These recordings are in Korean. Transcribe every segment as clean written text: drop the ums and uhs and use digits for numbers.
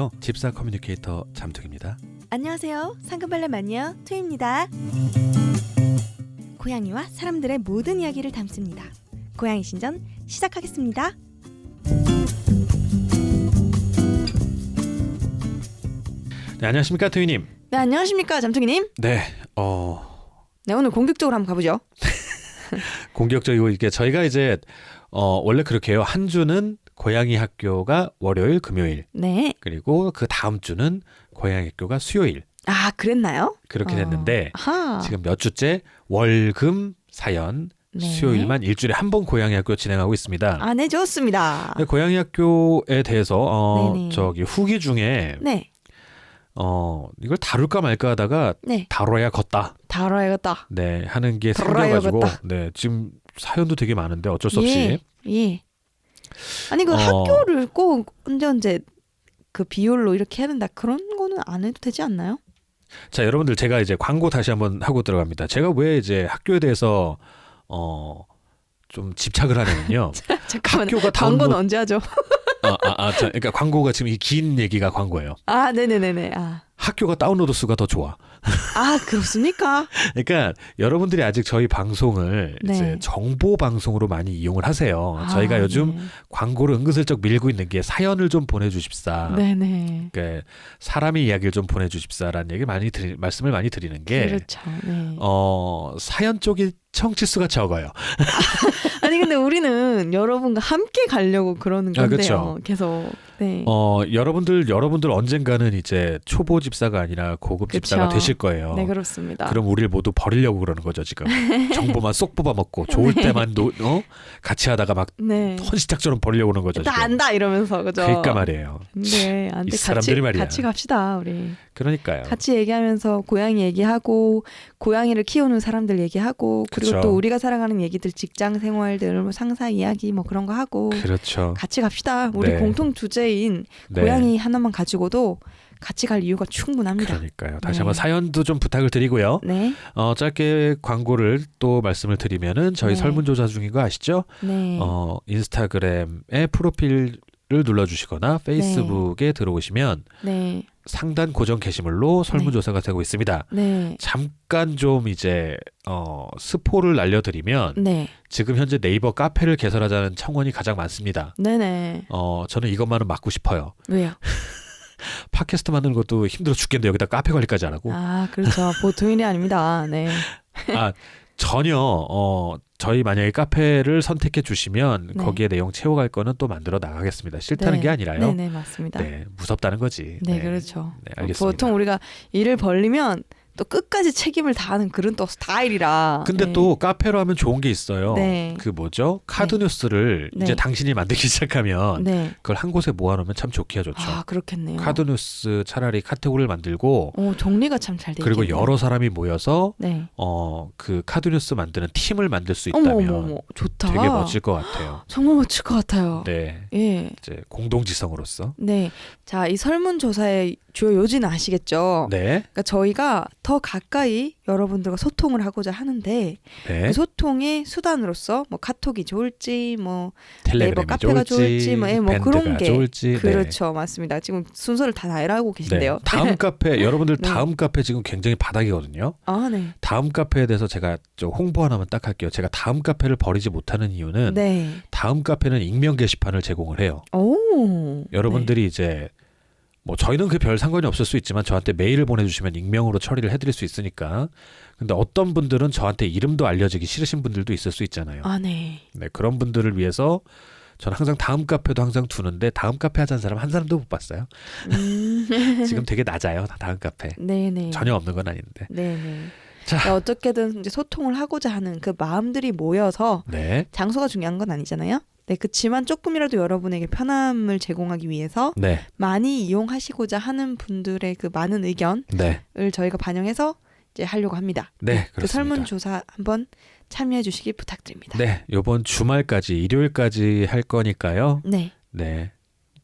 안녕하세요. 집사 커뮤니케이터 잠툭입니다. 안녕하세요. 상큼발레 마니아 투입니다. 고양이와 사람들의 모든 이야기를 담습니다. 고양이 신전 시작하겠습니다. 네, 안녕하십니까 투이님. 네, 안녕하십니까 잠투기님. 네, 네, 오늘 공격적으로 한번 가보죠. 공격적이고 이게 저희가 이제 원래 그렇게 해요. 한 주는 고양이 학교가 월요일, 금요일. 네. 그리고 그 다음 주는 고양이 학교가 수요일. 아, 그랬나요? 그렇게 됐는데 아하. 지금 몇 주째 월, 금, 사연, 네. 수요일만 일주일에 한 번 고양이 학교 진행하고 있습니다. 아, 네, 좋습니다. 근데 고양이 학교에 대해서 네네. 저기 후기 중에 네, 이걸 다룰까 말까 하다가 네. 다뤄야겠다. 다뤄야겠다. 네, 하는 게 다뤄야겠다. 생겨가지고 네, 지금 사연도 되게 많은데 어쩔 수 없이 예. 아니 그 학교를 꼭 언제 그 비율로 이렇게 해야 된다 그런 거는 안 해도 되지 않나요? 자, 여러분들 제가 이제 광고 다시 한번 하고 들어갑니다. 제가 왜 이제 학교에 대해서 좀 집착을 하냐면요. 잠깐만. 학교가 광고는 언제 하죠? 그러니까 광고가 지금 이 긴 얘기가 광고예요. 아, 네네네네. 학교가 다운로드 수가 더 좋아. 아, 그렇습니까? 그러니까 여러분들이 아직 저희 방송을 네. 이제 정보 방송으로 많이 이용을 하세요. 저희가 요즘 네. 광고를 은근슬쩍 밀고 있는 게 사연을 좀 보내주십사. 네네. 그러니까 사람의 이야기를 좀 보내주십사라는 얘기 말씀을 많이 드리는 게 그렇죠. 네. 사연 쪽이 청취 수가 적어요. 아니 근데 우리는 여러분과 함께 가려고 그러는 건데요. 그렇죠. 계속. 네. 여러분들 언젠가는 이제 초보 집사가 아니라 고급 집사가 그쵸. 되실 거예요. 네, 그렇습니다. 그럼 우리를 모두 버리려고 그러는 거죠 지금. 정보만 쏙 뽑아먹고 좋을 네. 때만 같이 하다가 막 네. 헌시작처럼 버리려고 그러는 거죠. 나 지금. 안다 이러면서 그죠? 그러니까 말이에요. 네, 안 이 돼. 사람들이 말이야. 같이 갑시다 우리. 그러니까요. 같이 얘기하면서 고양이 얘기하고 고양이를 키우는 사람들 얘기하고 그리고 그쵸. 또 우리가 살아가는 얘기들 직장 생활들 뭐 상사 이야기 뭐 그런 거 하고 그렇죠. 같이 갑시다. 우리 네. 공통 주제인 네. 고양이 하나만 가지고도 같이 갈 이유가 충분합니다. 그러니까요. 다시 네. 한번 사연도 좀 부탁을 드리고요. 네, 짧게 광고를 또 말씀을 드리면은 저희 네. 설문조사 중인 거 아시죠? 네, 인스타그램의 프로필을 눌러주시거나 페이스북에 들어오시면 네, 상단 고정 게시물로 설문조사가 되고 있습니다. 네, 잠깐 좀 이제 스포를 알려드리면 네, 지금 현재 네이버 카페를 개설하자는 청원이 가장 많습니다. 네네. 저는 이것만은 막고 싶어요. 왜요? 팟캐스트 만드는 것도 힘들어 죽겠는데 여기다 카페 관리까지 안 하고. 아, 그렇죠. 보통 일이 아닙니다. 네, 전혀 저희 만약에 카페를 선택해 주시면 네. 거기에 내용 채워갈 거는 또 만들어 나가겠습니다. 싫다는 네. 게 아니라요. 네, 네, 맞습니다. 네, 무섭다는 거지. 네, 그렇죠. 네, 알겠습니다. 보통 우리가 일을 벌리면 또 끝까지 책임을 다하는 그런 또 스타일이라. 근데 네. 또 카페로 하면 좋은 게 있어요. 네. 그 뭐죠? 카드 네. 뉴스를 네. 이제 당신이 만들기 시작하면 네. 그걸 한 곳에 모아놓으면 참 좋기야 좋죠. 아, 그렇겠네요. 카드 뉴스 차라리 카테고리를 만들고 정리가 참 잘 돼 그리고 있겠네요. 여러 사람이 모여서 네. 그 카드 뉴스 만드는 팀을 만들 수 어머, 있다면 어머, 어머, 좋다. 되게 멋질 것 같아요. 정말 멋질 것 같아요. 네, 예. 이제 공동지성으로서. 네. 자, 이 설문조사의 주요 요지는 아시겠죠? 네, 그러니까 저희가 더 가까이 여러분들과 소통을 하고자 하는데 네. 그 소통의 수단으로서 뭐 카톡이 좋을지 뭐 텔레그램이 네이버 카페가 좋을지 뭐, 뭐 그런 밴드가 게 좋을지. 그렇죠. 맞습니다. 지금 순서를 다 알아고 네. 계신데요. 네. 다음 카페 여러분들 네. 다음 카페 지금 굉장히 바닥이거든요. 아, 네. 다음 카페에 대해서 제가 좀 홍보 하나만 딱 할게요. 제가 다음 카페를 버리지 못하는 이유는 네. 다음 카페는 익명 게시판을 제공을 해요. 오. 여러분들이 이제 뭐 저희는 그 별 상관이 없을 수 있지만 저한테 메일을 보내주시면 익명으로 처리를 해드릴 수 있으니까. 근데 어떤 분들은 저한테 이름도 알려지기 싫으신 분들도 있을 수 있잖아요. 아, 네. 네, 그런 분들을 위해서 저는 항상 다음 카페도 항상 두는데 다음 카페 하자는 사람 한 사람도 못 봤어요. 지금 되게 낮아요. 다음 카페. 네네. 전혀 없는 건 아닌데. 네네. 자, 그러니까 어떻게든 이제 소통을 하고자 하는 그 마음들이 모여서 네, 장소가 중요한 건 아니잖아요. 네, 그렇지만 조금이라도 여러분에게 편함을 제공하기 위해서 네, 많이 이용하시고자 하는 분들의 그 많은 의견을 네, 저희가 반영해서 이제 하려고 합니다. 네, 그 그렇습니다. 설문조사 한번 참여해 주시기 부탁드립니다. 네, 이번 주말까지 일요일까지 할 거니까요. 네. 네,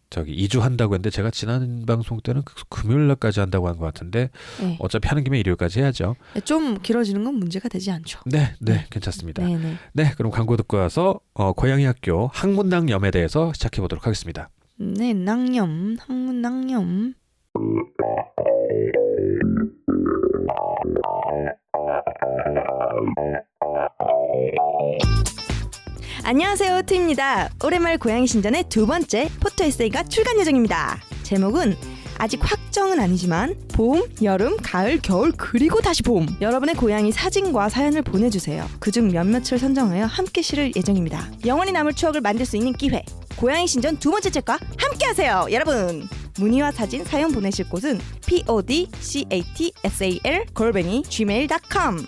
저기 2주 한다고 했는데 제가 지난 방송 때는 금요일 날까지 한다고 한 것 같은데 네. 어차피 하는 김에 일요일까지 해야죠. 좀 길어지는 건 문제가 되지 않죠. 네, 네, 네. 괜찮습니다. 네네. 네, 그럼 광고 듣고 와서 고양이 학교 학문당 염에 대해서 시작해 보도록 하겠습니다. 네, 낭염, 항문 낭염. 안녕하세요, 트입니다. 올해말 고양이 신전의 두 번째 포토 에세이가 출간 예정입니다. 제목은 아직 확정은 아니지만 봄, 여름, 가을, 겨울 그리고 다시 봄. 여러분의 고양이 사진과 사연을 보내주세요. 그중 몇몇을 선정하여 함께 실을 예정입니다. 영원히 남을 추억을 만들 수 있는 기회. 고양이 신전 두 번째 책과 함께하세요, 여러분. 문의와 사진, 사연 보내실 곳은 podcatsal@gmail.com.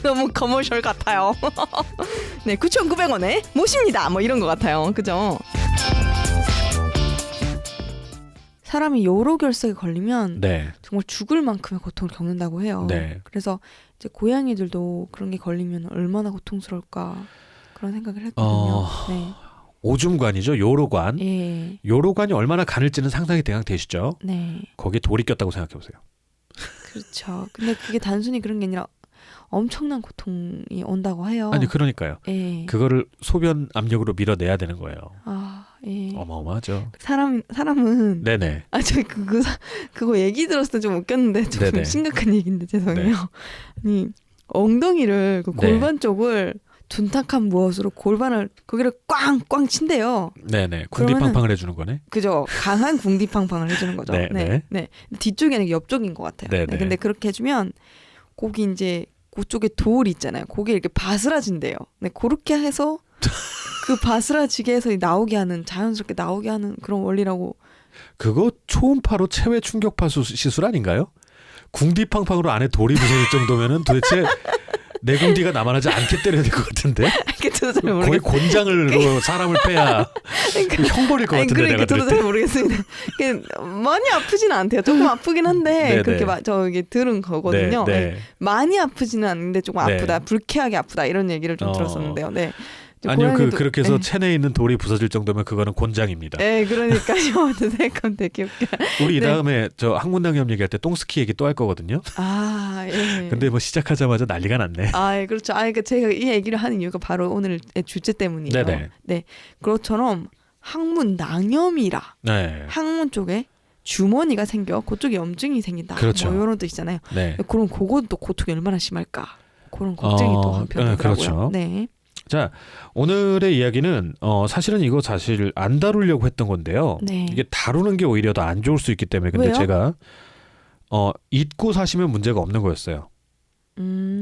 너무 커머셜 같아요. 네, 9,900원에 모십니다. 뭐 이런 것 같아요. 그죠? 사람이 요로결석에 걸리면 네. 정말 죽을 만큼의 고통을 겪는다고 해요. 네. 그래서 이제 고양이들도 그런 게 걸리면 얼마나 고통스러울까 그런 생각을 했거든요. 네. 오줌관이죠. 요로관. 예. 요로관이 얼마나 가늘지는 상상이 대강 되시죠? 네. 거기에 돌이 꼈다고 생각해 보세요. 그렇죠. 근데 그게 단순히 그런 게 아니라 엄청난 고통이 온다고 해요. 아니 그러니까요. 예. 그거를 소변 압력으로 밀어내야 되는 거예요. 아, 예. 어마어마하죠. 사람은 네네. 아, 저 그거 얘기 들었을 때 좀 웃겼는데 좀 네네. 심각한 얘기인데 죄송해요. 네. 아니 엉덩이를 그 네. 골반 쪽을 둔탁한 무엇으로 골반을 거기를 꽝꽝 친대요. 네네. 궁디팡팡을 해주는 거네. 그죠? 강한 궁디팡팡을 해주는 거죠. 네, 네. 네. 뒤쪽이 아니라 옆쪽인 것 같아요. 네, 네, 네. 근데 그렇게 해주면 거기 이제 그쪽에 돌이 있잖아요. 거기에 이렇게 바스라진대요. 네, 그렇게 해서 그 바스라지게 해서 나오게 하는 자연스럽게 나오게 하는 그런 원리라고. 그거 초음파로 체외 충격파 시술 아닌가요? 궁디팡팡으로 안에 돌이 부서질 정도면은 도대체 내 궁디가 남아나지 않게 때려야 될 것 같은데. 저도 잘 거의 모르겠어요. 곤장으로 사람을 패야 형 버릴 것 같은데 그러니까 내가 저도 들을 잘 때. 모르겠습니다. 많이 아프지는 않대요. 조금 아프긴 한데 네네. 그렇게 저기 들은 거거든요. 네, 네. 네. 많이 아프지는 않는데 조금 네. 아프다, 불쾌하게 아프다 이런 얘기를 좀 들었었는데요. 네. 아니요, 그렇게 해서 네. 체내에 있는 돌이 부서질 정도면 그거는 곤장입니다. 네, 그러니까요. 생각하면 되게 웃겨. 우리 이 네. 다음에 저 항문낭염 얘기할 때 똥스키 얘기 또 할 거거든요. 아, 예. 근데 뭐 시작하자마자 난리가 났네. 아, 예, 그렇죠. 그러니까 제가 이 얘기를 하는 이유가 바로 오늘의 주제 때문이에요. 네네. 네, 그것처럼 항문 낭염이라 네. 항문 쪽에 주머니가 생겨 그쪽에 염증이 생긴다. 그렇죠. 뭐 이런 뜻 있잖아요. 네. 그럼 그것도 고통이 얼마나 심할까? 그런 걱정이 또 한편 네, 되더라고요. 그렇죠. 네. 자, 오늘의 이야기는 사실은 이거 사실 안 다루려고 했던 건데요. 네. 이게 다루는 게 오히려 더 안 좋을 수 있기 때문에 근데 왜요? 제가 잊고 사시면 문제가 없는 거였어요.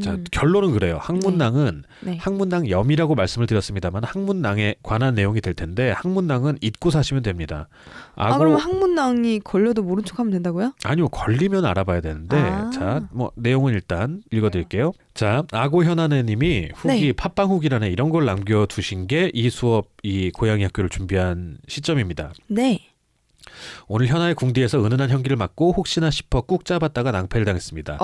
자, 결론은 그래요. 항문낭은 네. 항문낭염이라고 말씀을 드렸습니다만 항문낭에 관한 내용이 될 텐데 항문낭은 잊고 사시면 됩니다. 그러면 항문낭이 걸려도 모른 척하면 된다고요? 아니요, 걸리면 알아봐야 되는데 자, 뭐 내용은 일단 읽어드릴게요. 자, 아고 현아네님이 후기 네. 팟빵 후기란에 이런 걸 남겨두신 게 이 수업 이 고양이 학교를 준비한 시점입니다. 네. 오늘 현아의 궁디에서 은은한 현기를 맞고 혹시나 싶어 꾹 잡았다가 낭패를 당했습니다.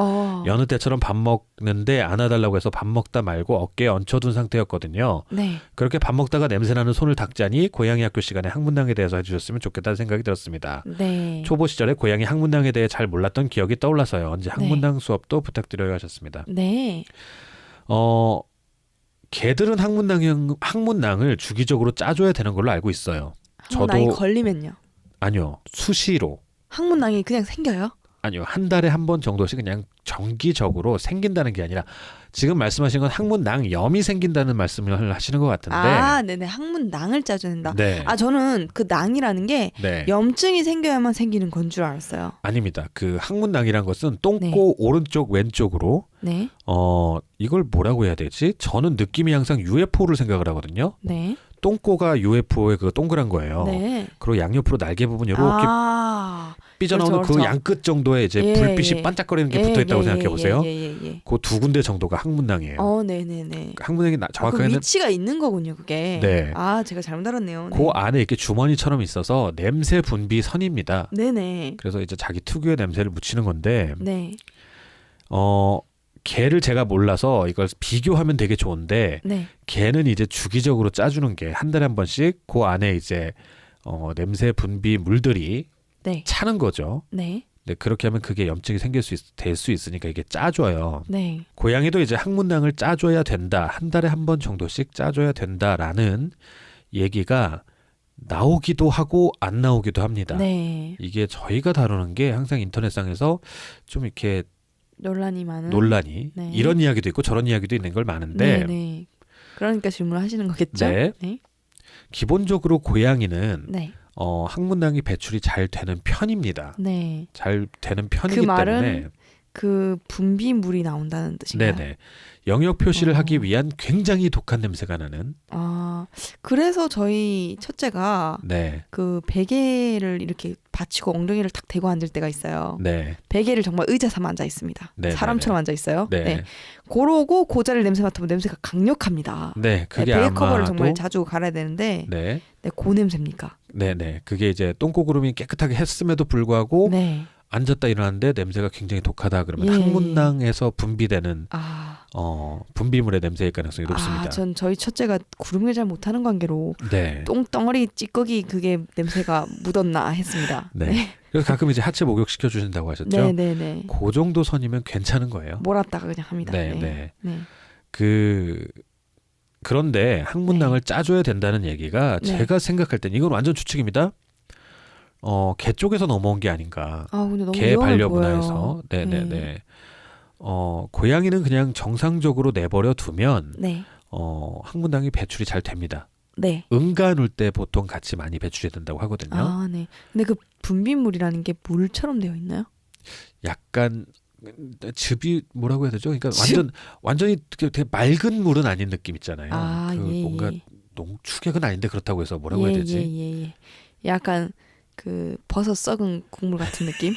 여느 때처럼 밥 먹는데 안아달라고 해서 밥 먹다 말고 어깨에 얹혀둔 상태였거든요. 네. 그렇게 밥 먹다가 냄새나는 손을 닦자니 고양이 학교 시간에 항문낭에 대해서 해주셨으면 좋겠다는 생각이 들었습니다. 네. 초보 시절에 고양이 항문낭에 대해 잘 몰랐던 기억이 떠올라서요. 언제 항문낭 수업도 부탁드려요 하셨습니다. 네. 개들은 항문낭을 주기적으로 짜줘야 되는 걸로 알고 있어요. 항문낭이 걸리면요? 아니요, 수시로. 항문낭이 그냥 생겨요? 아니요, 한 달에 한 번 정도씩 그냥 정기적으로 생긴다는 게 아니라 지금 말씀하신 건 항문낭염이 생긴다는 말씀을 하시는 것 같은데. 네네. 항문낭을 짜준다. 네. 저는 그 낭이라는 게 네. 염증이 생겨야만 생기는 건 줄 알았어요. 아닙니다. 그 항문낭이란 것은 똥꼬 네. 오른쪽 왼쪽으로 네. 이걸 뭐라고 해야 되지? 저는 느낌이 항상 UFO를 생각을 하거든요. 네. 똥꼬가 UFO의 그 동그란 거예요. 네. 그리고 양옆으로 날개 부분 이렇게 삐져나오는 그렇죠, 그 그렇죠. 양끝 정도에 이제 불빛이 반짝거리는 게 붙어 있다고 생각해 보세요. 그 두 군데 정도가 항문낭이에요. 네네네. 항문낭이 그 정확하게는 위치가 있는 거군요, 그게. 네. 제가 잘못 알았네요. 네. 그 안에 이렇게 주머니처럼 있어서 냄새 분비 선입니다. 네네. 그래서 이제 자기 특유의 냄새를 묻히는 건데, 네. 개를 제가 몰라서 이걸 비교하면 되게 좋은데, 네. 개는 이제 주기적으로 짜주는 게 한 달에 한 번씩 그 안에 이제 냄새 분비 물들이 네. 차는 거죠. 네. 근데 그렇게 하면 그게 염증이 될 수 있으니까 이게 짜줘요. 네. 고양이도 이제 항문낭을 짜줘야 된다. 한 달에 한 번 정도씩 짜줘야 된다라는 얘기가 나오기도 하고 안 나오기도 합니다. 네. 이게 저희가 다루는 게 항상 인터넷상에서 좀 이렇게 논란이 많은. 논란이 네. 이런 이야기도 있고 저런 이야기도 있는 걸 많은데 네. 그러니까 질문하시는 거겠죠? 네. 네. 기본적으로 고양이는 네. 항문낭이 배출이 잘 되는 편입니다. 네. 잘 되는 편이기 그 말은 때문에 그 분비물이 나온다는 뜻인가요? 네네 영역 표시를 하기 위한 굉장히 독한 냄새가 나는 아, 그래서 저희 첫째가 네. 그 베개를 이렇게 받치고 엉덩이를 탁 대고 앉을 때가 있어요. 네. 베개를 정말 의자 삼아 앉아 있습니다. 네, 사람처럼 앉아 있어요. 네. 네. 그러고 그 자리를 냄새 맡으면 냄새가 강력합니다. 네, 그게 베개 커버를 아마도 정말 자주 갈아야 되는데 네. 네, 그 냄새입니까? 네, 네. 그게 이제 똥꼬구름이 깨끗하게 했음에도 불구하고 네. 앉았다 일어났는데 냄새가 굉장히 독하다 그러면 예. 항문낭에서 분비되는 아, 분비물의 냄새일 가능성이 높습니다. 전 저희 첫째가 구름을 잘 못하는 관계로 네. 똥덩어리 찌꺼기 그게 냄새가 묻었나 했습니다. 네. 그래서 가끔 이제 하체 목욕 시켜 주신다고 하셨죠? 네, 네, 네. 그 정도 선이면 괜찮은 거예요. 몰았다가 그냥 합니다. 네, 네. 네. 네. 그런데 항문낭을 짜줘야 된다는 얘기가 네. 제가 생각할 땐 이건 완전 추측입니다. 개 쪽에서 넘어온 게 아닌가. 아, 근데 너무 개 위험해 반려문화에서. 보여요. 네네네. 네. 고양이는 그냥 정상적으로 내버려 두면 네. 항문낭이 배출이 잘 됩니다. 네. 응가 놀 때 보통 같이 많이 배출이 된다고 하거든요. 아, 네. 근데 그 분비물이라는 게 물처럼 되어 있나요? 약간 즙이 뭐라고 해야 되죠? 그러니까 즙? 완전히 되게 맑은 물은 아닌 느낌 있잖아요. 아, 그 예, 뭔가 예. 농축액은 아닌데 그렇다고 해서 뭐라고 해야 되지? 예. 약간 그 버섯 썩은 국물 같은 느낌?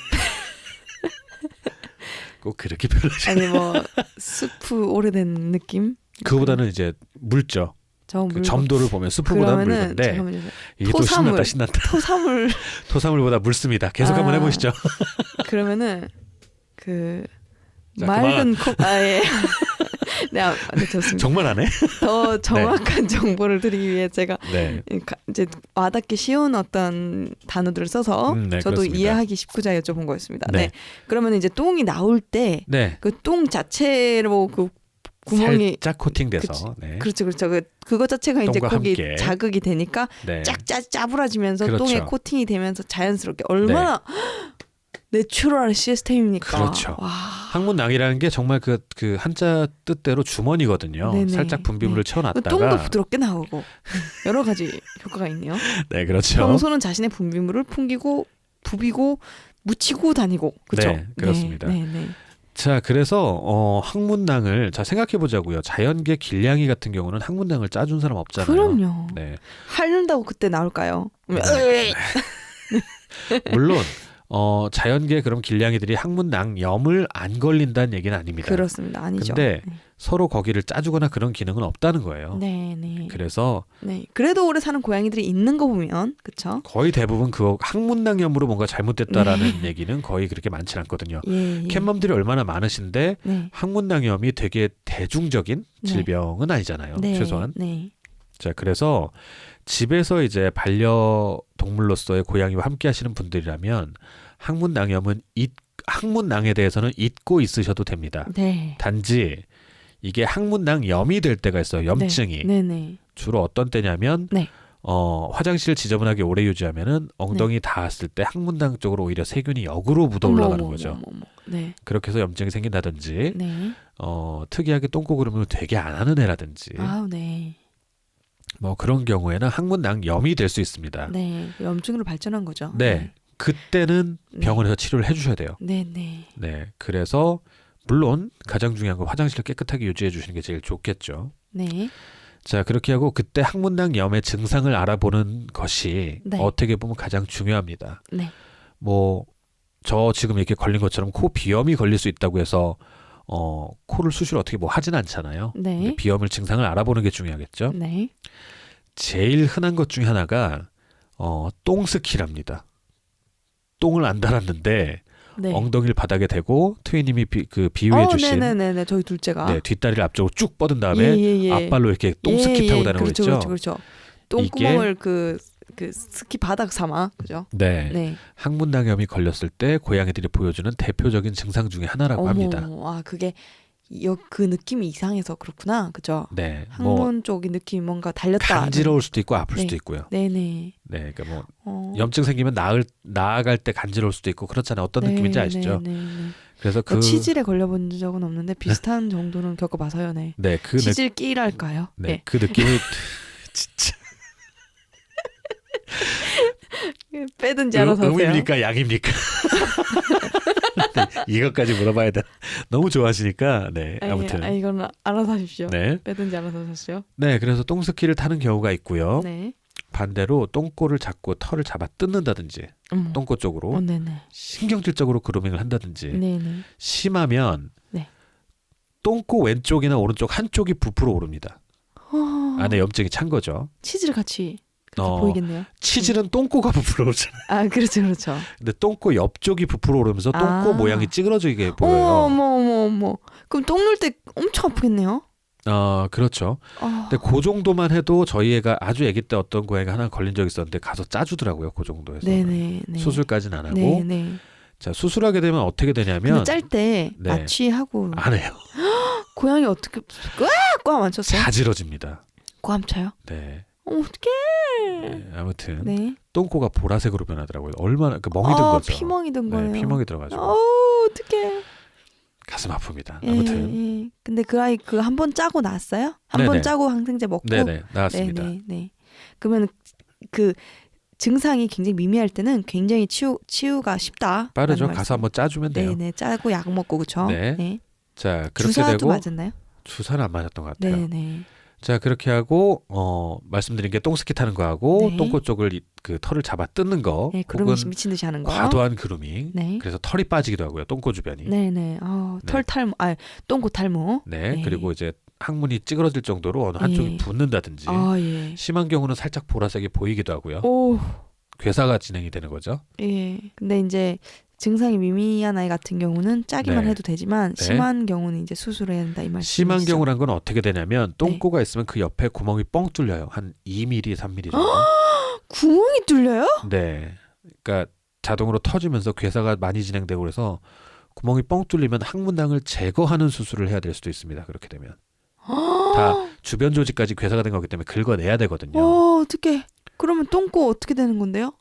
꼭 그렇게 표현하지. 아니 뭐 스프 오래된 느낌? 그거보다는 이제 묽죠. 저 그 물 점도를 보면 스프보다는 그러면은 묽은데 잠깐만요. 이게 또 토사물. 신난다. 토사물 토사물보다 묽습니다. 계속 한번 아. 해보시죠. 그러면은 그 자, 맑은 예. 네, 네, 좋습니다. 정말 안 해? 더 정확한 정보를 드리기 위해 제가 네. 이제 와닿기 쉬운 어떤 단어들을 써서 네, 저도 그렇습니다. 이해하기 쉽고자 여쭤본 거였습니다. 네. 네. 그러면 이제 똥이 나올 때 네. 그 똥 자체로 그 구멍이 살짝 코팅돼서. 네. 그렇죠. 그거 자체가 이제 똥과 거기 함께. 자극이 되니까 네. 짜부라지면서 그렇죠. 똥에 코팅이 되면서 자연스럽게 얼마나 내추럴 시스템입니까? 그렇죠. 와. 항문낭이라는 게 정말 그 한자 뜻대로 주머니거든요. 네네. 살짝 분비물을 채워놨다가. 똥도 부드럽게 나오고 여러 가지 효과가 있네요. 네, 그렇죠. 평소는 자신의 분비물을 풍기고 부비고 묻히고 다니고 그렇죠. 네, 그렇습니다. 네. 자, 그래서 항문낭을 자 생각해 보자고요. 자연계 길냥이 같은 경우는 항문낭을 짜준 사람 없잖아요. 그럼요. 네. 핥는다고 그때 나올까요? 물론 자연계 그럼 길냥이들이 항문낭염을 안 걸린다는 얘기는 아닙니다. 그렇습니다. 아니죠. 근데 서로 거기를 짜주거나 그런 기능은 없다는 거예요. 네. 그래서 네. 그래도 오래 사는 고양이들이 있는 거 보면 그렇죠. 거의 대부분 그 항문낭염으로 뭔가 잘못됐다라는 얘기는 거의 그렇게 많지 않거든요. 예. 캣맘들이 얼마나 많으신데 네. 항문낭염이 되게 대중적인 네. 질병은 아니잖아요. 네. 최소한. 네. 자, 그래서 집에서 이제 반려동물로서의 고양이와 함께 하시는 분들이라면 항문낭에 대해서는 잊고 있으셔도 됩니다. 네. 단지 이게 항문낭염이 될 때가 있어요. 염증이. 네. 주로 어떤 때냐면 네. 화장실 지저분하게 오래 유지하면은 엉덩이 닿았을 때 항문낭 쪽으로 오히려 세균이 역으로 묻어 올라가는 거죠. 네. 그렇게 해서 염증이 생긴다든지 네. 특이하게 똥꼬구름을 되게 안 하는 애라든지 아우 네. 뭐 그런 경우에는 항문낭염이 될 수 있습니다. 네. 염증으로 발전한 거죠. 네. 그때는 네. 병원에서 치료를 해주셔야 돼요. 네. 네. 그래서 물론 가장 중요한 건 화장실을 깨끗하게 유지해 주시는 게 제일 좋겠죠. 네. 자, 그렇게 하고 그때 항문낭염의 증상을 알아보는 것이 네. 어떻게 보면 가장 중요합니다. 네. 뭐 저 지금 이렇게 걸린 것처럼 코 비염이 걸릴 수 있다고 해서 코를 수시로 어떻게 뭐 하진 않잖아요. 네. 근데 비염을 증상을 알아보는 게 중요하겠죠. 네. 제일 흔한 것 중에 하나가 똥스키랍니다. 똥을 안 달았는데 네. 엉덩이를 바닥에 대고 트위님이 비유해 주신 네네네. 저희 둘째가 네, 뒷다리를 앞쪽으로 쭉 뻗은 다음에 예. 앞발로 이렇게 똥스키 타고 다니는 거 있죠. 그렇죠. 똥구멍을 그 스키 바닥 삼아 그죠? 네. 네. 항문낭염이 걸렸을 때 고양이들이 보여주는 대표적인 증상 중에 하나라고 합니다. 그게 그 느낌이 이상해서 그렇구나. 그죠? 네, 뭐 항문 쪽이 느낌이 뭔가 달렸다. 간지러울 수도 있고 아플 네. 수도 있고요. 네네. 네, 그러니까 뭐 어. 염증 생기면 나아갈 때 간지러울 수도 있고 그렇잖아요. 어떤 느낌인지 아시죠? 네네. 그래서 그 치질에 걸려본 적은 없는데 비슷한 정도는 겪어봐서요. 네. 네, 그 치질 끼랄까요? 네, 그 느낌이 진짜 빼든지 알아서 하세요. 음입니까 약입니까? 네, 이것까지 물어봐야 돼. 너무 좋아하시니까 네, 아무튼 이건 알아서 하십시오. 네, 빼든지 알아서 하십시오. 네, 그래서 똥스키를 타는 경우가 있고요. 네. 반대로 똥꼬를 잡고 털을 잡아 뜯는다든지 똥꼬 쪽으로 네네. 신경질적으로 그루밍을 한다든지 네네. 심하면 네. 똥꼬 왼쪽이나 오른쪽 한쪽이 부풀어 오릅니다. 안에 염증이 찬 거죠. 치질 같이 그렇게 보이겠네요. 치질은 똥꼬가 부풀어 오잖아요. 아 그렇죠 그렇죠. 근데 똥꼬 옆쪽이 부풀어 오르면서 똥꼬 모양이 찌그러지게 보여요. 어머. 그럼 똥 눌 때 엄청 아프겠네요. 그렇죠. 근데 그 정도만 해도 저희 애가 아주 아기 때 어떤 고양이가 하나 걸린 적이 있었는데 가서 짜주더라고요. 그 정도에서. 네네. 수술까지는 안 하고. 네네. 자, 수술하게 되면 어떻게 되냐면 근데 짤 때 네. 마취하고 안 해요. 고양이 어떻게 꽉 맞췄어요? 자지러집니다. 꽉 차요? 네. 어떡해. 네, 아무튼 네. 똥꼬가 보라색으로 변하더라고요. 얼마나 멍이 든 거죠. 피멍이 든 거예요. 네, 피멍이 들어가지고 어떡해. 가슴 아픕니다. 아무튼. 예. 근데 그 아이 그 한 번 짜고 나왔어요? 한 번 네네. 짜고 항생제 먹고? 네네 나왔습니다. 네네. 그러면 그 증상이 굉장히 미미할 때는 굉장히 치유가 쉽다. 빠르죠. 가서 한번 짜주면 돼요. 네네. 짜고 약 먹고 그쵸? 네. 자 그렇게 주사도 되고 맞았나요? 주사는 안 맞았던 것 같아요. 네네. 자 그렇게 하고 말씀드린 게 똥스키 타는 거하고 네. 똥꼬 쪽을 그 털을 잡아 뜯는 거, 네, 혹은 그루밍 미친 듯이 하는 거. 과도한 그루밍. 네. 그래서 털이 빠지기도 하고요. 똥꼬 주변이. 네네. 털 탈모, 똥꼬 탈모. 네. 그리고 이제 항문이 찌그러질 정도로 어느 한쪽이 예. 붓는다든지. 예. 심한 경우는 살짝 보라색이 보이기도 하고요. 오. 괴사가 진행이 되는 거죠. 예. 근데 이제 증상이 미미한 아이 같은 경우는 짜기만 네. 해도 되지만 네. 심한 경우는 이제 수술해야 된다 이 말씀이시죠? 심한 경우란 건 어떻게 되냐면 똥꼬가 있으면 그 옆에 구멍이 뻥 뚫려요. 한 2mm, 3mm 정도. 구멍이 뚫려요? 네. 그러니까 자동으로 터지면서 괴사가 많이 진행되고 그래서 구멍이 뻥 뚫리면 항문낭을 제거하는 수술을 해야 될 수도 있습니다. 그렇게 되면. 다 주변 조직까지 괴사가 된 거기 때문에 긁어내야 되거든요. 어떻게? 그러면 똥꼬 어떻게 되는 건데요?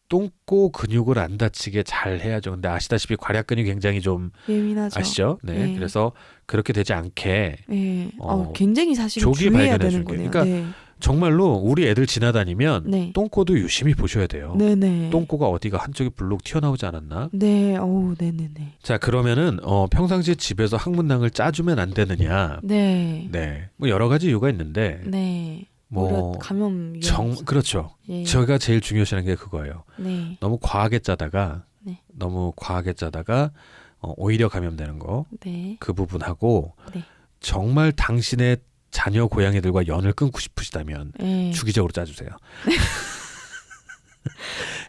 똥꼬 근육을 안 다치게 잘 해야죠. 근데 아시다시피 괄약 근육이 굉장히 좀 예민하죠. 아시죠? 네. 네. 그래서 그렇게 되지 않게 예. 어, 굉장히 사실 조기 주의해야 발견해 되는 줄게요. 거네요. 그러니까 정말로 우리 애들 지나다니면 네. 똥꼬도 유심히 보셔야 돼요. 네네. 똥꼬가 어디가 한쪽이 불룩 튀어나오지 않았나? 네. 네네네. 자 그러면은 평상시에 집에서 항문낭을 짜주면 안 되느냐? 네. 네, 뭐 여러 가지 이유가 있는데 네. 뭐 오히려 감염 그렇죠. 예. 저희가 제일 중요시하는 게 그거예요. 네. 너무 과하게 짜다가 네. 오히려 감염되는 거. 네. 그 부분하고 네. 정말 당신의 자녀 고양이들과 연을 끊고 싶으시다면 네. 주기적으로 짜주세요.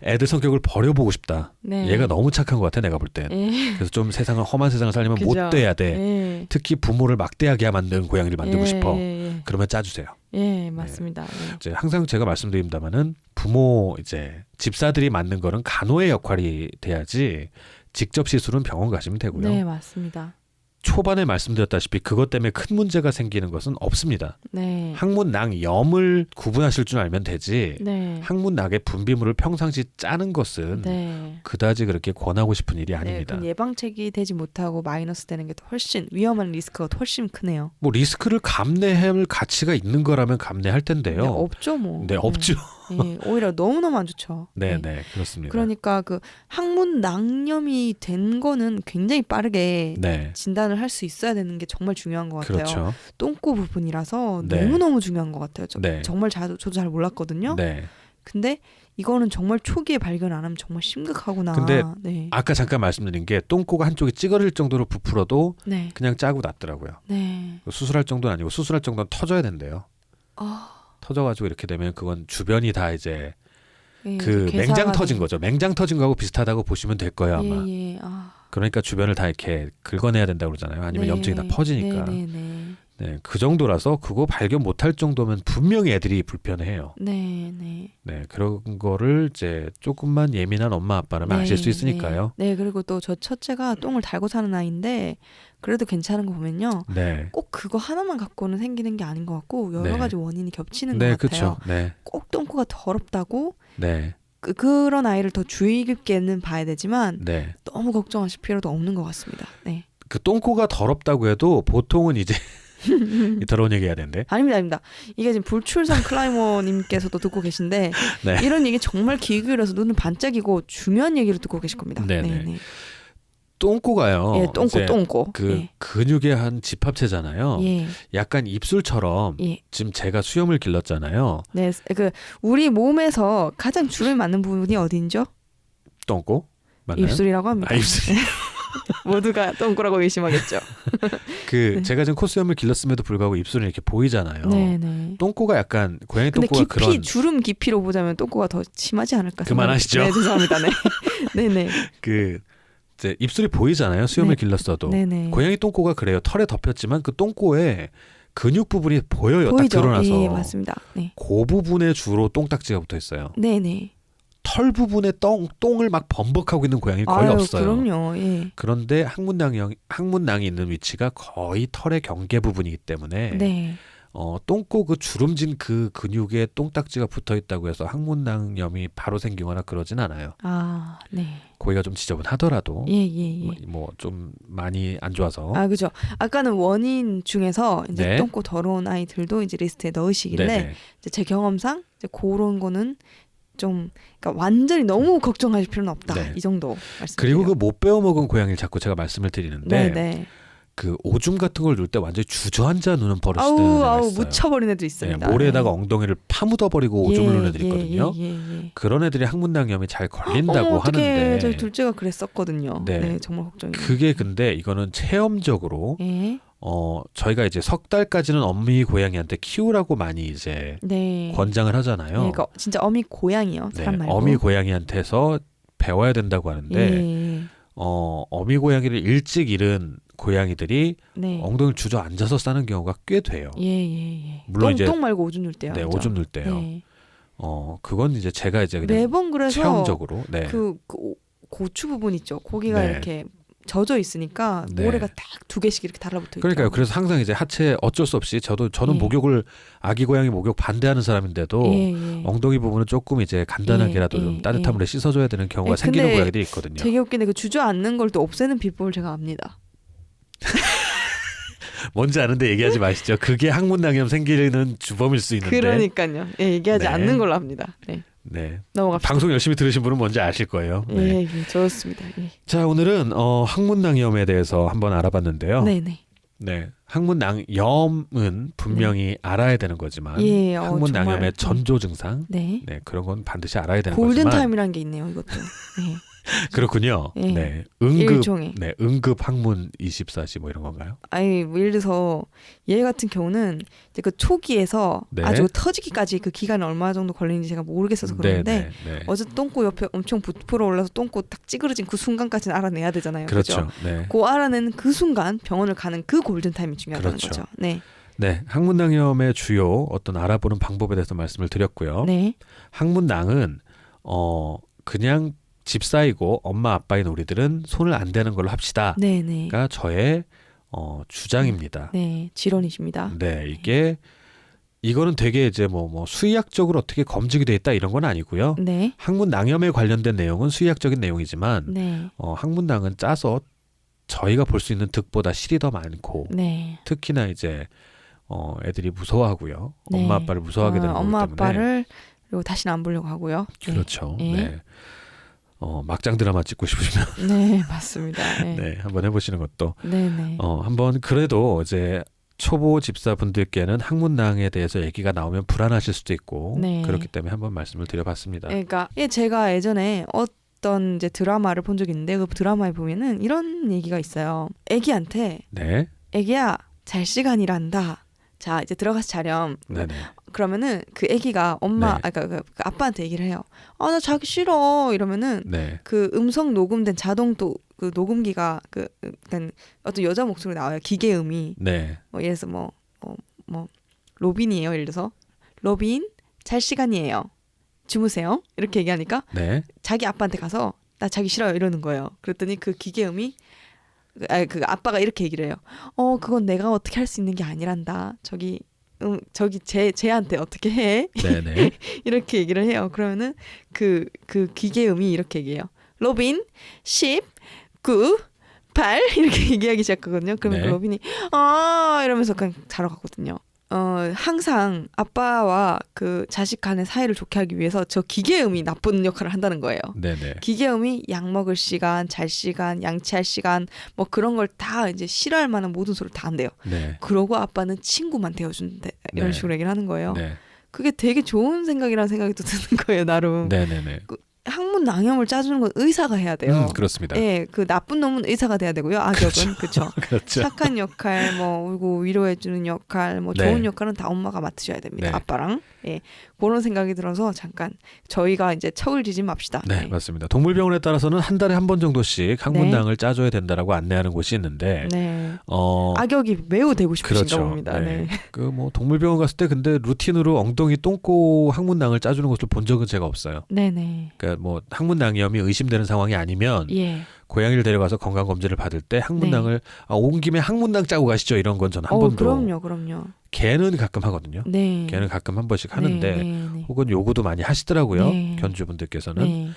애들 성격을 버려보고 싶다. 네. 얘가 너무 착한 것 같아 내가 볼 땐. 네. 그래서 좀 세상을 험한 세상을 살려면 그죠. 못 돼야 돼. 네. 특히 부모를 막대하게 만드는 고양이를 만들고 싶어. 예. 그러면 짜주세요. 예, 맞습니다. 예. 이제 항상 제가 말씀드립니다만은 부모 이제 집사들이 맞는 거는 간호의 역할이 돼야지 직접 시술은 병원 가시면 되고요. 네, 맞습니다. 초반에 말씀드렸다시피 그것 때문에 큰 문제가 생기는 것은 없습니다. 네. 항문낭염을 구분하실 줄 알면 되지. 네. 항문낭의 분비물을 평상시 짜는 것은 네. 그다지 그렇게 권하고 싶은 일이 네, 아닙니다. 그럼 예방책이 되지 못하고 마이너스 되는 게 더 훨씬 위험한 리스크가 훨씬 크네요. 뭐 리스크를 감내할 가치가 있는 거라면 감내할 텐데요. 네, 없죠, 뭐. 네, 없죠. 네, 오히려 너무너무 안 좋죠. 네, 네, 그렇습니다. 그러니까 그 항문 낭염이 된 거는 굉장히 빠르게 네, 진단을 할 수 있어야 되는 게 정말 중요한 것 같아요. 그렇죠. 똥꼬 부분이라서 네. 너무너무 중요한 것 같아요. 네. 정말 저도 잘 몰랐거든요. 네. 근데 이거는 정말 초기에 발견 안 하면 정말 심각하구나. 근데 네. 아까 잠깐 말씀드린 게 똥꼬가 한쪽이 찌그러질 정도로 부풀어도 네. 그냥 짜고 놨더라고요. 네. 수술할 정도는 아니고 수술할 정도는 터져야 된대요. 터져가지고 이렇게 되면 그건 주변이 다 이제 예, 그 괴사가 맹장 터진 좀- 거죠. 맹장 터진 거하고 비슷하다고 보시면 될 거예요 아마. 예, 예. 그러니까 주변을 다 이렇게 긁어내야 된다고 그러잖아요. 아니면 네. 염증이 다 퍼지니까. 네, 네, 네. 네, 그 정도라서 그거 발견 못할 정도면 분명히 애들이 불편해요. 네, 네. 네, 그런 거를 이제 조금만 예민한 엄마 아빠라면 아실 수 있으니까요. 네, 네, 그리고 또 저 첫째가 똥을 달고 사는 아이인데 그래도 괜찮은 거 보면요. 네, 꼭 그거 하나만 갖고는 생기는 게 아닌 것 같고 여러 네. 가지 원인이 겹치는 네, 것 같아요. 그렇죠. 네, 꼭 똥꼬가 더럽다고 네, 그런 아이를 더 주의 깊게는 봐야 되지만 네. 너무 걱정하실 필요도 없는 것 같습니다. 네. 그 똥꼬가 더럽다고 해도 보통은 이제 이 더러운 얘기 해야 되는데. 아닙니다, 아닙니다. 이게 지금 불출산 클라이머님께서도 듣고 계신데 네. 이런 얘기 정말 귀 기울여서 눈을 반짝이고 중요한 얘기를 듣고 계실 겁니다. 네네. 똥꼬가요. 예, 똥꼬, 이제 똥꼬. 그 예. 근육의 한 집합체잖아요. 예. 약간 입술처럼 예. 지금 제가 수염을 길렀잖아요. 네, 그 우리 몸에서 가장 주름이 많은 부분이 어딘죠? 똥꼬 맞나요? 입술이라고 합니다. 아, 입술. 모두가 똥꼬라고 의심하겠죠. 그 네. 제가 지금 콧수염을 길렀음에도 불구하고 입술은 이렇게 보이잖아요. 네, 네. 똥꼬가 약간 고양이 근데 똥꼬가 깊이 그런 주름 깊이로 보자면 똥꼬가 더 심하지 않을까? 그만하시죠. 네, 죄송합니다. 네, 네, 네. 그 이제 입술이 보이잖아요. 수염을 네. 길렀어도. 네, 네. 고양이 똥꼬가 그래요. 털에 덮였지만 그 똥꼬에 근육 부분이 보여요. 보이죠? 딱 드러나서. 예, 맞습니다. 네, 그 부분에 주로 똥딱지가 붙어 있어요. 네, 네. 털 부분에 똥을 막 범벅하고 있는 고양이 거의 아유, 없어요. 그럼요. 예. 그런데 항문낭이 있는 위치가 거의 털의 경계 부분이기 때문에 네. 똥꼬 그 주름진 그 근육에 똥딱지가 붙어 있다고 해서 항문낭염이 바로 생기거나 그러진 않아요. 아, 네. 고기가 좀 지저분하더라도 예, 예, 예. 뭐 좀 많이 안 좋아서. 아, 그죠. 아까는 원인 중에서 이제 네. 똥꼬 더러운 아이들도 이제 리스트에 넣으시길래 네네. 이제 제 경험상 이제 그런 거는 좀 그러니까 완전히 너무 걱정하실 필요는 없다. 네. 이 정도 말씀드려요. 그리고 그 못 배워 먹은 고양이를 자꾸 제가 말씀을 드리는데 네, 네. 그 오줌 같은 걸 누울 때 완전히 주저앉아 누는 버릇이 아우, 되는 애가 아우, 있어요. 묻혀버린 애도 네, 있습니다. 모래에다가 네. 엉덩이를 파묻어 버리고 오줌을 누는 애들이 있거든요. 예, 예, 예. 그런 애들이 항문낭염이 잘 걸린다고 어머, 어떡해. 하는데 저희 둘째가 그랬었거든요. 네. 네, 정말 걱정이에요. 그게 근데 이거는 체험적으로 예. 저희가 이제 석 달까지는 어미 고양이한테 키우라고 많이 이제 네. 권장을 하잖아요. 네, 그러니까 진짜 어미 고양이요. 네, 사람 말고. 어미 고양이한테서 배워야 된다고 하는데 예. 어미 고양이를 일찍 잃은 고양이들이 네. 엉덩이를 주저앉아서 싸는 경우가 꽤 돼요. 예, 예, 예. 물론 이제 똥 말고 오줌 눌 때요. 네, 그죠? 오줌 눌 때요. 네. 그건 이제 제가 이제 그냥 매번 그래서 체험적으로 네. 그 고추 부분 있죠. 고기가 네. 이렇게 젖어 있으니까 네. 모래가 딱 2개씩 이렇게 달라붙어 있죠. 그러니까요. 그래서 항상 이제 하체 어쩔 수 없이 저는 예. 목욕을 아기 고양이 목욕 반대하는 사람인데도 예, 예. 엉덩이 부분은 조금 이제 간단하게라도 예, 좀 예, 따뜻한 예. 물에 씻어줘야 되는 경우가 예, 생기는 근데 고양이들이 있거든요. 되게 웃긴데 그 주저앉는 걸 또 없애는 비법을 제가 압니다. 뭔지 아는데 얘기하지 마시죠. 그게 항문낭염 생기는 주범일 수 있는데. 그러니까요. 예, 얘기하지 네. 않는 걸로 합니다. 네. 네. 넘어갑시다. 방송 열심히 들으신 분은 뭔지 아실 거예요. 예, 네. 예, 좋습니다. 예. 자, 오늘은 항문낭염에 대해서 한번 알아봤는데요. 네, 네. 네. 항문낭염은 분명히 알아야 되는 거지만 예, 항문낭염의 정말. 전조 증상 네. 네, 그런 건 반드시 알아야 되는 골든 거지만 타임이라는 게 있네요, 이것도. 네. 그렇군요. 예. 네. 응급 일종의. 네, 응급 항문 24시 뭐 이런 건가요? 아니, 뭐 예를 들어서 얘 같은 경우는 이제 그 초기에서 네. 아주 터지기까지 그 기간이 얼마 정도 걸리는지 제가 모르겠어서 그러는데 네. 어쨌든 똥꼬 옆에 엄청 부풀어 올라서 똥꼬 딱 찌그러진 그 순간까지는 알아내야 되잖아요. 그렇죠. 그죠? 네. 그 알아내는 그 순간 병원을 가는 그 골든 타임이 중요하다는 그렇죠. 거죠. 네. 네, 항문낭염의 주요 어떤 알아보는 방법에 대해서 말씀을 드렸고요. 네. 항문낭은 그냥 집사이고 엄마 아빠인 우리들은 손을 안 대는 걸로 합시다. 네, 네. 가 저의 주장입니다. 네, 질원이십니다. 네, 이거는 되게 이제 뭐 수의학적으로 어떻게 검증이 돼 있다 이런 건 아니고요. 네. 항문낭염에 관련된 내용은 수의학적인 내용이지만 네. 항문낭은 짜서 저희가 볼 수 있는 득보다 실이 더 많고 네. 특히나 이제 애들이 무서워하고요. 네. 엄마 아빠를 무서워하게 되는 거기 엄마 때문에 아빠를 그리고 다시는 안 보려고 하고요. 네. 그렇죠. 네. 네. 막장 드라마 찍고 싶으시면 네, 맞습니다. 네. 네, 한번 해보시는 것도 네, 네. 한번 그래도 이제 초보 집사분들께는 항문낭에 대해서 얘기가 나오면 불안하실 수도 있고 네. 그렇기 때문에 한번 말씀을 드려봤습니다. 그러니까 제가 예전에 어떤 이제 드라마를 본 적이 있는데 그 드라마에 보면은 이런 얘기가 있어요. 애기한테 네, 애기야 잘 시간이란다. 자 이제 들어가서 자렴. 네네, 그러면은 그 애기가 엄마 네. 그 아빠한테 얘기를 해요. 아 나 자기 싫어 이러면은 네, 그 음성 녹음된 자동 그 녹음기가 그러니까 어떤 여자 목소리 나와요. 기계음이 네, 뭐 예를 들어서 뭐 뭐 로빈이에요. 예를 들어서 로빈 잘 시간이에요. 주무세요. 이렇게 얘기하니까 네. 자기 아빠한테 가서 나 자기 싫어요 이러는 거예요. 그랬더니 그 기계음이 그 아빠가 이렇게 얘기를 해요. 그건 내가 어떻게 할 수 있는 게 아니란다. 저기 쟤한테 어떻게 해? 네네. 이렇게 얘기를 해요. 그러면은 그 기계음이 이렇게 얘기해요. 로빈 10, 9, 8 이렇게 얘기하기 시작하거든요. 그러면 네. 그 로빈이 이러면서 그냥 자러 가거든요. 항상 아빠와 그 자식 간의 사이를 좋게 하기 위해서 저 기계음이 나쁜 역할을 한다는 거예요. 네네. 기계음이 약 먹을 시간, 잘 시간, 양치할 시간 뭐 그런 걸 다 이제 싫어할 만한 모든 소리를 다 한대요. 네. 그러고 아빠는 친구만 되어준대 이런 네. 식으로 얘기를 하는 거예요. 네. 그게 되게 좋은 생각이라는 생각이 또 드는 거예요, 나름. 네네네. 학문 낭염을 짜주는 건 의사가 해야 돼요. 그렇습니다. 예, 그 나쁜 놈은 의사가 돼야 되고요. 악역은 그렇죠. 그렇죠. 착한 역할, 뭐 그리고 위로해주는 역할, 뭐 네. 좋은 역할은 다 엄마가 맡으셔야 됩니다. 네. 아빠랑. 예, 그런 생각이 들어서 잠깐 저희가 이제 척을 지지 맙시다. 네, 네. 맞습니다. 동물병원에 따라서는 한 달에 한 번 정도씩 학문당을 짜줘야 된다라고 안내하는 곳이 있는데, 네. 악역이 매우 되고 싶으신가 그렇죠. 봅니다. 네. 그 뭐 동물병원 갔을 때 근데 루틴으로 엉덩이 똥꼬 학문당을 짜주는 것을 본 적은 제가 없어요. 네네. 그러니까 뭐 학문낭염이 의심되는 상황이 아니면 예. 고양이를 데려가서 건강 검진을 받을 때 학문당을 온 김에 학문당 짜고 가시죠 이런 건 저는 한 번도. 그럼요. 개는 가끔 하거든요. 네. 개는 가끔 한 번씩 하는데 네. 혹은 요구도 많이 하시더라고요. 네. 견주분들께서는. 네.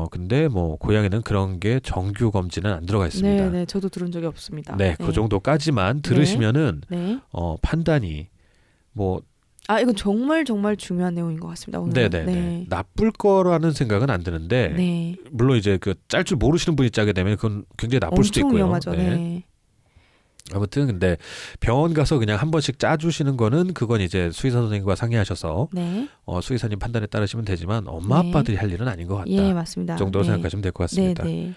근데 뭐 고양이는 그런 게 정규 검진은 안 들어가 있습니다. 네, 저도 들은 적이 없습니다. 네, 그 정도까지만 들으시면은 네. 판단이 뭐 이건 정말 중요한 내용인 것 같습니다. 오늘. 네네. 나쁠 거라는 생각은 안 드는데 네. 물론 이제 그 짤 줄 모르시는 분이 짜게 되면 그건 굉장히 나쁠 수도 엄청 있고요. 위험하죠. 네. 아무튼 근데 병원 가서 그냥 한 번씩 짜주시는 거는 그건 이제 수의사 선생님과 상의하셔서 네. 수의사님 판단에 따르시면 되지만 엄마 네. 아빠들이 할 일은 아닌 것 같다. 예, 맞습니다. 정도로 네. 생각하시면 될 것 같습니다. 네.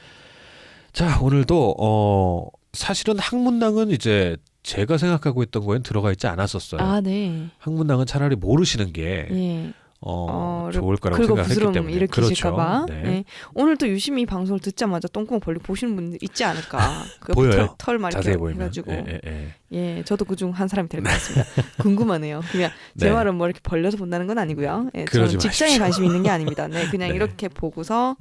자, 오늘도 사실은 학문당은 이제 제가 생각하고 있던 거엔 들어가 있지 않았었어요. 네. 학문당은 차라리 모르시는 게 예. 좋을 거라고 생각했기 부스럼 때문에. 일으키실까봐. 그렇죠. 네. 오늘 또 유심히 이 방송을 듣자마자 똥구멍 벌리 보시는 분들 있지 않을까. 그 보여요. 털 많이 자세히 보이면. 해가지고. 예. 예, 저도 그중 한 사람이 될 것 같습니다. 궁금하네요. 그냥 제 네. 말은 뭐 이렇게 벌려서 본다는 건 아니고요. 예, 그러지 저는 직장에 마십시오. 관심 있는 게 아닙니다. 네, 그냥 네. 이렇게 보고서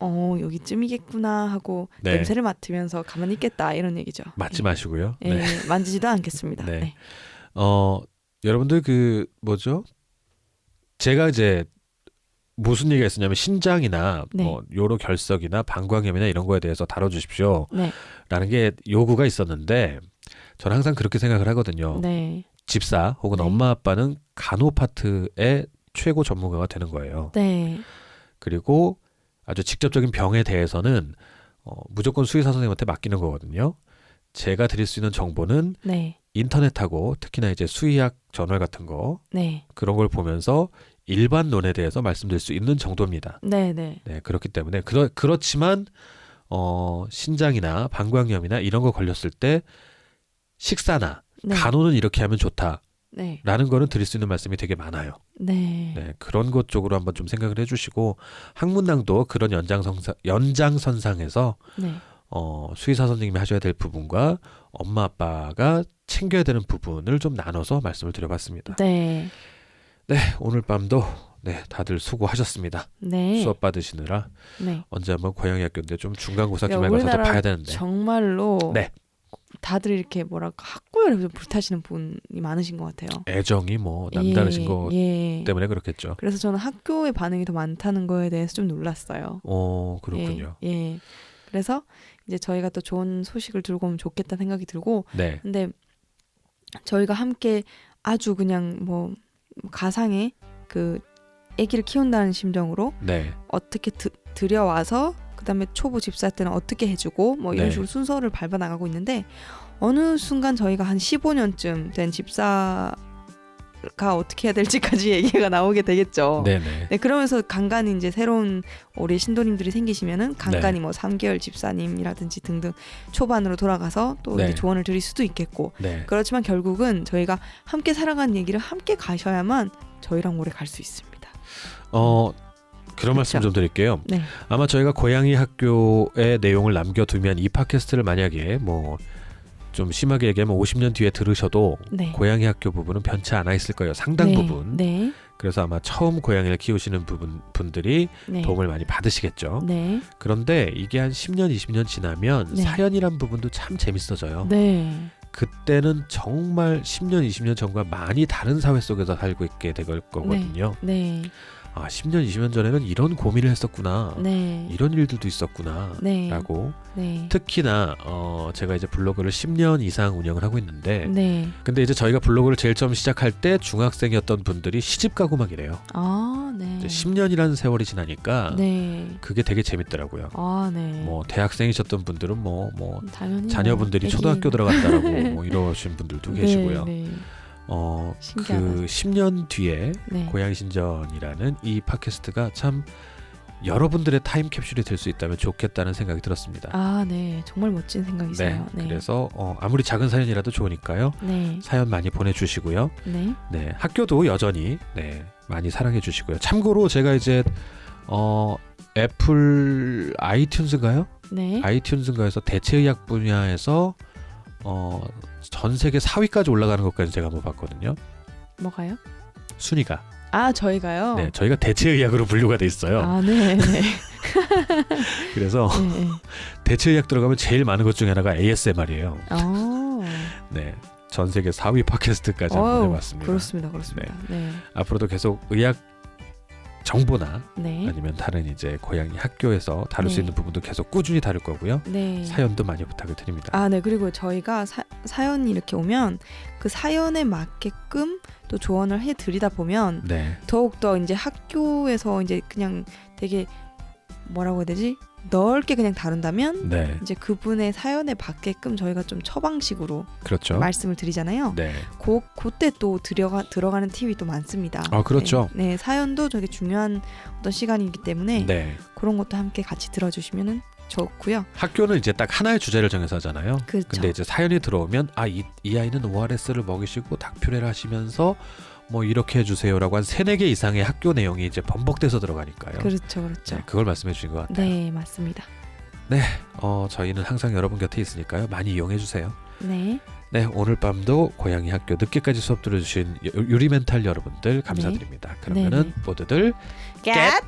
여기쯤이겠구나 하고 네. 냄새를 맡으면서 가만히 있겠다 이런 얘기죠. 맞지 예. 마시고요. 예, 네. 만지지도 않겠습니다. 네. 네. 여러분들 그 뭐죠? 제가 이제 무슨 얘기가 있었냐면 신장이나 네. 뭐 요로 결석이나 방광염이나 이런 거에 대해서 다뤄주십시오. 네. 라는 게 요구가 있었는데 저는 항상 그렇게 생각을 하거든요. 네. 집사 혹은 네. 엄마 아빠는 간호파트의 최고 전문가가 되는 거예요. 네. 그리고 아주 직접적인 병에 대해서는 무조건 수의사 선생님한테 맡기는 거거든요. 제가 드릴 수 있는 정보는 네. 인터넷하고 특히나 이제 수의학 저널 같은 거 네. 그런 걸 보면서 일반론에 대해서 말씀드릴 수 있는 정도입니다. 네. 네, 그렇기 때문에 그렇지만 신장이나 방광염이나 이런 거 걸렸을 때 식사나 네. 간호는 이렇게 하면 좋다라는 네. 거는 드릴 수 있는 말씀이 되게 많아요. 네. 네, 그런 것 쪽으로 한번 좀 생각을 해주시고 학문당도 그런 연장선상에서 네. 수의사 선생님이 하셔야 될 부분과 엄마 아빠가 챙겨야 되는 부분을 좀 나눠서 말씀을 드려봤습니다. 네. 네, 오늘 밤도 다들 수고하셨습니다. 네. 수업 받으시느라 네. 언제 한번 고양이 학교인데 좀 중간고사 야, 기말고사도 우리나라 봐야 되는데. 정말로 네. 다들 이렇게 뭐랄까 학구열에 불타시는 분이 많으신 것 같아요. 애정이 뭐 남다르신 거 예. 때문에 그렇겠죠. 그래서 저는 학교의 반응이 더 많다는 거에 대해서 좀 놀랐어요. 그렇군요. 예. 그래서 이제 저희가 또 좋은 소식을 들고 오면 좋겠다 생각이 들고, 네. 근데 저희가 함께 아주 그냥 뭐 가상의 그 아기를 키운다는 심정으로 네. 어떻게 들여와서 그다음에 초보 집사 때는 어떻게 해주고 뭐 이런 네. 식으로 순서를 밟아 나가고 있는데 어느 순간 저희가 한 15년쯤 된 집사가 어떻게 해야 될지까지 얘기가 나오게 되겠죠. 네네. 네, 그러면서 간간히 이제 새로운 우리 신도님들이 생기시면은 간간히 뭐 3개월 집사님이라든지 등등 초반으로 돌아가서 또 네. 이제 조언을 드릴 수도 있겠고, 네. 그렇지만 결국은 저희가 함께 살아가는 얘기를 함께 가셔야만 저희랑 오래 갈 수 있습니다. 그런 말씀 그렇죠. 좀 드릴게요. 네. 아마 저희가 고양이 학교의 내용을 남겨두면 이 팟캐스트를 만약에 뭐 좀 심하게 얘기하면 50년 뒤에 들으셔도 네. 고양이 학교 부분은 변치 않아 있을 거예요. 상당 네. 부분. 네. 그래서 아마 처음 고양이를 키우시는 분들이 네. 도움을 많이 받으시겠죠. 네. 그런데 이게 한 10년, 20년 지나면 네. 사연이란 부분도 참 재밌어져요. 네. 그때는 정말 10년, 20년 전과 많이 다른 사회 속에서 살고 있게 될 거거든요. 네. 아, 10년, 20년 전에는 이런 고민을 했었구나. 네. 이런 일들도 있었구나. 네. 라고. 네. 특히나 제가 이제 블로그를 10년 이상 운영을 하고 있는데 네. 근데 이제 저희가 블로그를 제일 처음 시작할 때 중학생이었던 분들이 시집 가고 막 이래요. 아, 네. 이제 10년이라는 세월이 지나니까 네. 그게 되게 재밌더라고요. 아, 네. 뭐 대학생이셨던 분들은 뭐 당연히 자녀분들이 뭐 초등학교 애기- 들어갔다라고 뭐 이러신 분들도 계시고요. 네. 신기하다. 그 10년 뒤에 네. 고양이 신전이라는 이 팟캐스트가 참 여러분들의 타임캡슐이 될 수 있다면 좋겠다는 생각이 들었습니다. 아, 네. 정말 멋진 생각이세요. 네. 그래서 아무리 작은 사연이라도 좋으니까요. 네. 사연 많이 보내주시고요. 네. 네, 학교도 여전히 많이 사랑해 주시고요. 참고로 제가 이제 애플 아이튠즈인가요? 네. 아이튠즈인가에서 대체의학 분야에서 전 세계 4위까지 올라가는 것까지 제가 한번 봤거든요. 뭐가요? 순위가. 아, 저희가요? 네, 저희가 대체의학으로 분류가 돼 있어요. 아, 네. 네. 그래서 네. 대체의학 들어가면 제일 많은 것 중에 하나가 ASMR이에요. 네, 전 세계 4위 팟캐스트까지 한번 해봤습니다. 그렇습니다. 네. 앞으로도 계속 의학 정보나 네. 아니면 다른 이제 고양이 학교에서 다룰 수 네. 있는 부분도 계속 꾸준히 다룰 거고요. 네. 사연도 많이 부탁을 드립니다. 아, 네. 그리고 저희가 사연이 이렇게 오면 그 사연에 맞게끔 또 조언을 해드리다 보면 네, 더욱더 이제 학교에서 이제 그냥 되게 뭐라고 해야 되지? 넓게 그냥 다룬다면 네, 이제 그분의 사연에 맞게끔 저희가 좀 처방식으로 그렇죠. 말씀을 드리잖아요. 네, 그때 또 들어가는 팁이 또 많습니다. 아, 그렇죠. 네, 사연도 되게 중요한 어떤 시간이기 때문에 네. 그런 것도 함께 같이 들어주시면은 좋고요. 학교는 이제 딱 하나의 주제를 정해서 하잖아요. 그렇죠. 근데 이제 사연이 들어오면 이 아이는 ORS를 먹이시고 닭퓨레를 하시면서 뭐 이렇게 해주세요라고 한 3-4개 이상의 학교 내용이 이제 번복돼서 들어가니까요. 그렇죠. 네, 그걸 말씀해 주신 것 같아요. 네, 맞습니다. 저희는 항상 여러분 곁에 있으니까요. 많이 이용해 주세요. 네, 네, 오늘 밤도 고양이 학교 늦게까지 수업 들어주신 유리멘탈 여러분들 감사드립니다. 그러면은 네. 모두들 get